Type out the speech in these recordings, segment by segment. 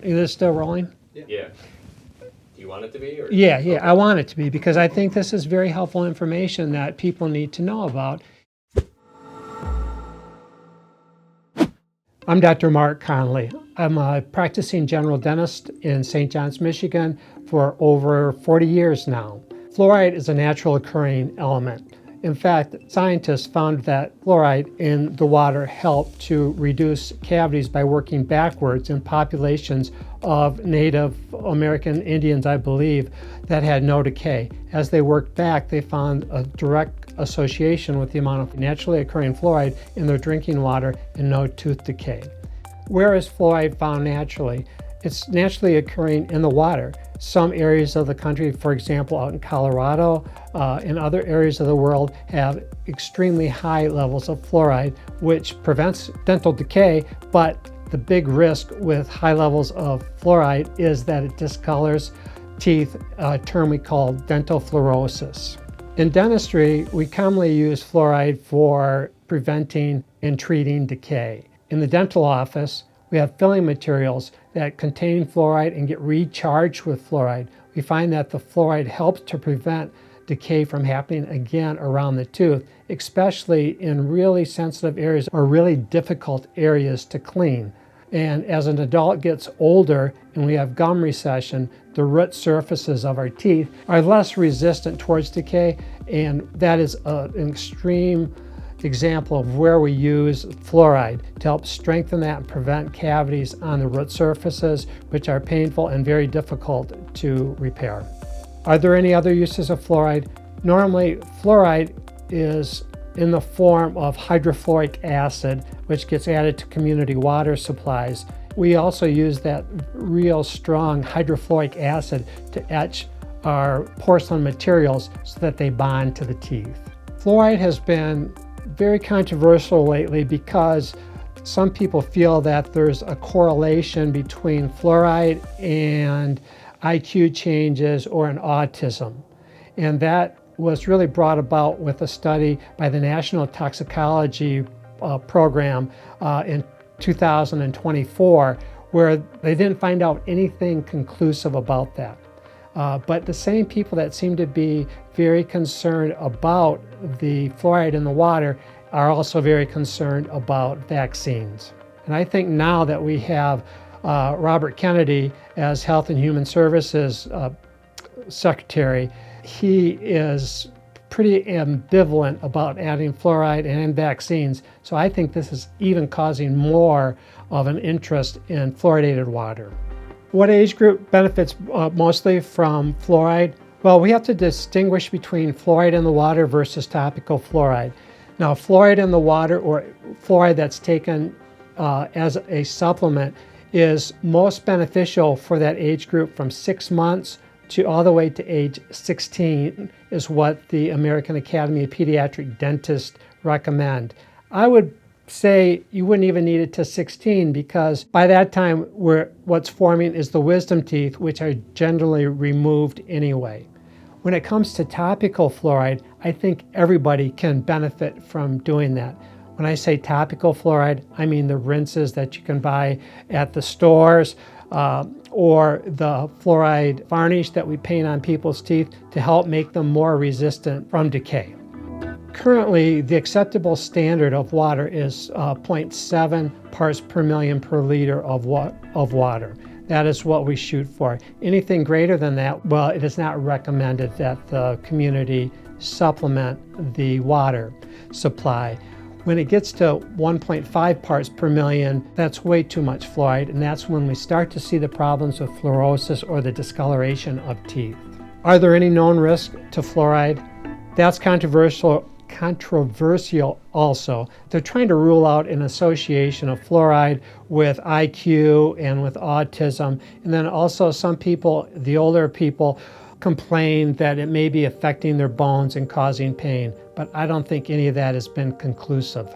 Is this still rolling? Yeah. Do you want it to be? Or? Yeah, Okay. I want it to be because I think this is very helpful information that people need to know about. I'm Dr. Mark Connelly. I'm a practicing general dentist in St. John's, Michigan for over 40 years now. Fluoride is a natural occurring element. In fact, scientists found that fluoride in the water helped to reduce cavities by working backwards in populations of Native American Indians, I believe, that had no decay. As they worked back, they found a direct association with the amount of naturally occurring fluoride in their drinking water and no tooth decay. Where is fluoride found naturally? It's naturally occurring in the water. Some areas of the country, for example, out in Colorado and other areas of the world, have extremely high levels of fluoride, which prevents dental decay, but the big risk with high levels of fluoride is that it discolors teeth, a term we call dental fluorosis. In dentistry, we commonly use fluoride for preventing and treating decay. In the dental office, we have filling materials that contain fluoride and get recharged with fluoride. We find that the fluoride helps to prevent decay from happening again around the tooth, especially in really sensitive areas or really difficult areas to clean. And as an adult gets older and we have gum recession, the root surfaces of our teeth are less resistant towards decay, and that is an extreme example of where we use fluoride to help strengthen that and prevent cavities on the root surfaces, which are painful and very difficult to repair. Are there any other uses of fluoride? Normally, fluoride is in the form of hydrofluoric acid, which gets added to community water supplies. We also use that real strong hydrofluoric acid to etch our porcelain materials so that they bond to the teeth. Fluoride has been very controversial lately because some people feel that there's a correlation between fluoride and IQ changes or an autism. And that was really brought about with a study by the National Toxicology Program in 2024, where they didn't find out anything conclusive about that. But the same people that seem to be very concerned about the fluoride in the water are also very concerned about vaccines. And I think now that we have Robert Kennedy as Health and Human Services Secretary, he is pretty ambivalent about adding fluoride and vaccines. So I think this is even causing more of an interest in fluoridated water. What age group benefits mostly from fluoride? Well, we have to distinguish between fluoride in the water versus topical fluoride. Now, fluoride in the water or fluoride that's taken as a supplement is most beneficial for that age group from 6 months to all the way to age 16 is what the American Academy of Pediatric Dentists recommend. I would say you wouldn't even need it to 16 because by that time what's forming is the wisdom teeth, which are generally removed anyway. When it comes to topical fluoride, I think everybody can benefit from doing that. When I say topical fluoride, I mean the rinses that you can buy at the stores or the fluoride varnish that we paint on people's teeth to help make them more resistant from decay. Currently, the acceptable standard of water is 0.7 parts per million per liter of water. That is what we shoot for. Anything greater than that, well, it is not recommended that the community supplement the water supply. When it gets to 1.5 parts per million, that's way too much fluoride, and that's when we start to see the problems with fluorosis or the discoloration of teeth. Are there any known risks to fluoride? That's controversial also. They're trying to rule out an association of fluoride with IQ and with autism. And then also some people, the older people, complain that it may be affecting their bones and causing pain. But I don't think any of that has been conclusive.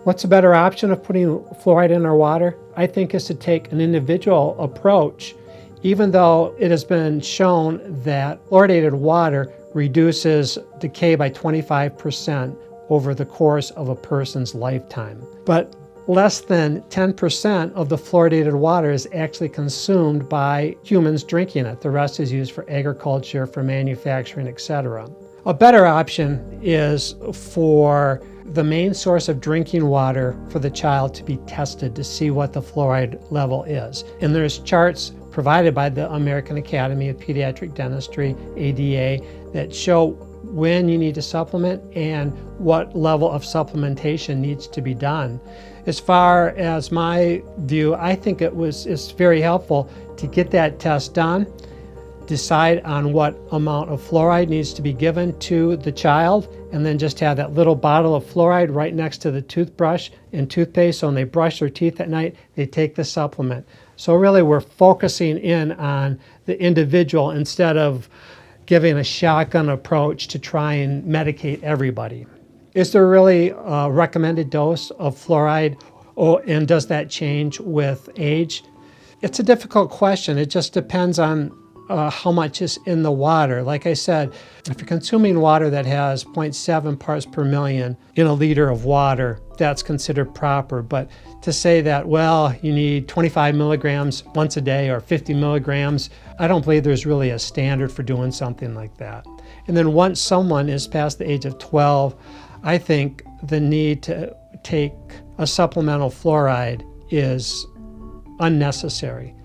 What's a better option of putting fluoride in our water? I think is to take an individual approach, even though it has been shown that fluoridated water reduces decay by 25% over the course of a person's lifetime. But less than 10% of the fluoridated water is actually consumed by humans drinking it. The rest is used for agriculture, for manufacturing, etc. A better option is for the main source of drinking water for the child to be tested to see what the fluoride level is. And there's charts provided by the American Academy of Pediatric Dentistry, ADA, that show when you need to supplement and what level of supplementation needs to be done. As far as my view, I think it's very helpful to get that test done, decide on what amount of fluoride needs to be given to the child, and then just have that little bottle of fluoride right next to the toothbrush and toothpaste, so when they brush their teeth at night, they take the supplement. So really we're focusing in on the individual instead of giving a shotgun approach to try and medicate everybody. Is there really a recommended dose of fluoride, and does that change with age? It's a difficult question. It just depends on how much is in the water. Like I said, if you're consuming water that has 0.7 parts per million in a liter of water, that's considered proper. But to say that, well, you need 25 milligrams once a day or 50 milligrams, I don't believe there's really a standard for doing something like that. And then once someone is past the age of 12, I think the need to take a supplemental fluoride is unnecessary.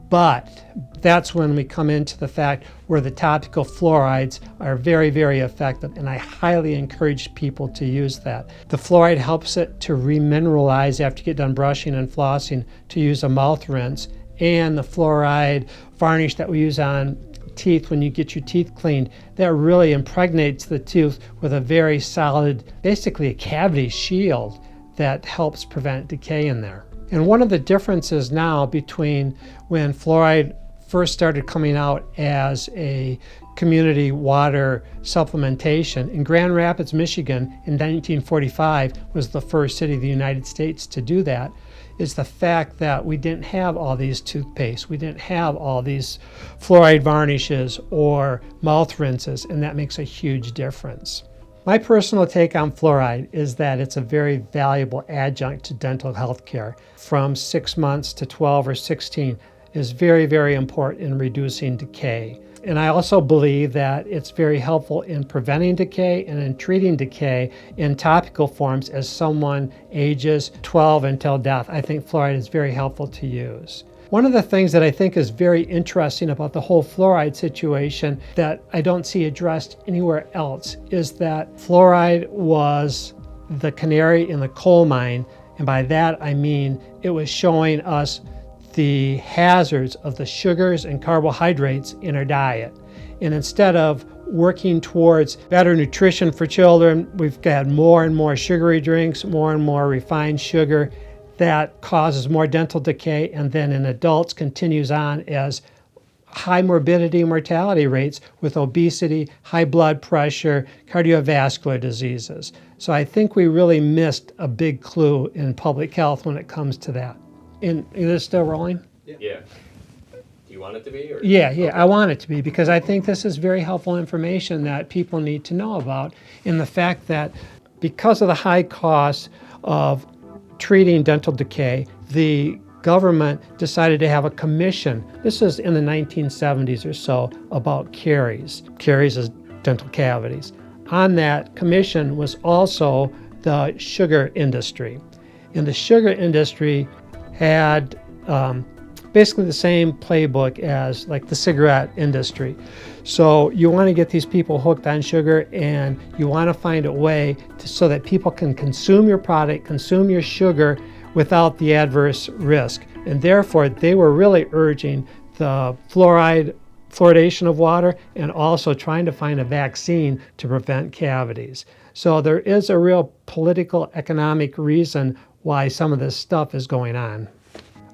But that's when we come into the fact where the topical fluorides are very, very effective, and I highly encourage people to use that. The fluoride helps it to remineralize after you get done brushing and flossing, to use a mouth rinse, and the fluoride varnish that we use on teeth when you get your teeth cleaned, that really impregnates the tooth with a very solid, basically a cavity shield that helps prevent decay in there. And one of the differences now between when fluoride first started coming out as a community water supplementation, in Grand Rapids, Michigan in 1945 was the first city in the United States to do that, is the fact that we didn't have all these toothpaste, we didn't have all these fluoride varnishes or mouth rinses, and that makes a huge difference. My personal take on fluoride is that it's a very valuable adjunct to dental health care. From 6 months to 12 or 16 is very, very important in reducing decay. And I also believe that it's very helpful in preventing decay and in treating decay in topical forms as someone ages 12 until death. I think fluoride is very helpful to use. One of the things that I think is very interesting about the whole fluoride situation that I don't see addressed anywhere else is that fluoride was the canary in the coal mine, and by that I mean it was showing us the hazards of the sugars and carbohydrates in our diet. And instead of working towards better nutrition for children, we've got more and more sugary drinks, more and more refined sugar. That causes more dental decay, and then in adults continues on as high morbidity and mortality rates with obesity, high blood pressure, cardiovascular diseases. So I think we really missed a big clue in public health when it comes to that. And is it still rolling? Yeah. Do you want it to be? Or? Yeah, Okay. I want it to be, because I think this is very helpful information that people need to know about, in the fact that because of the high cost of treating dental decay, the government decided to have a commission. This is in the 1970s or so, about caries. Caries is dental cavities. On that commission was also the sugar industry. And the sugar industry had basically the same playbook as like the cigarette industry. So you want to get these people hooked on sugar, and you want to find a way so that people can consume your product, consume your sugar without the adverse risk. And therefore, they were really urging the fluoridation of water, and also trying to find a vaccine to prevent cavities. So there is a real political, economic reason why some of this stuff is going on.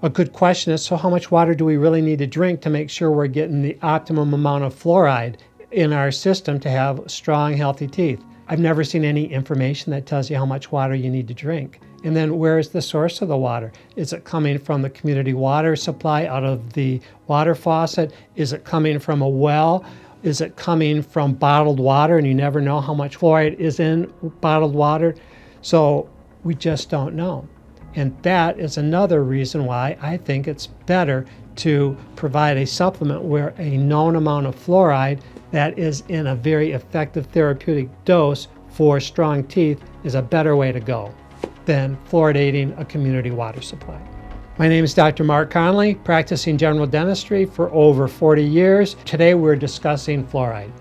A good question is, so how much water do we really need to drink to make sure we're getting the optimum amount of fluoride in our system to have strong, healthy teeth? I've never seen any information that tells you how much water you need to drink. And then where is the source of the water? Is it coming from the community water supply out of the water faucet? Is it coming from a well? Is it coming from bottled water, and you never know how much fluoride is in bottled water? So we just don't know. And that is another reason why I think it's better to provide a supplement where a known amount of fluoride that is in a very effective therapeutic dose for strong teeth is a better way to go than fluoridating a community water supply. My name is Dr. Mark Connelly, practicing general dentistry for over 40 years. Today we're discussing fluoride.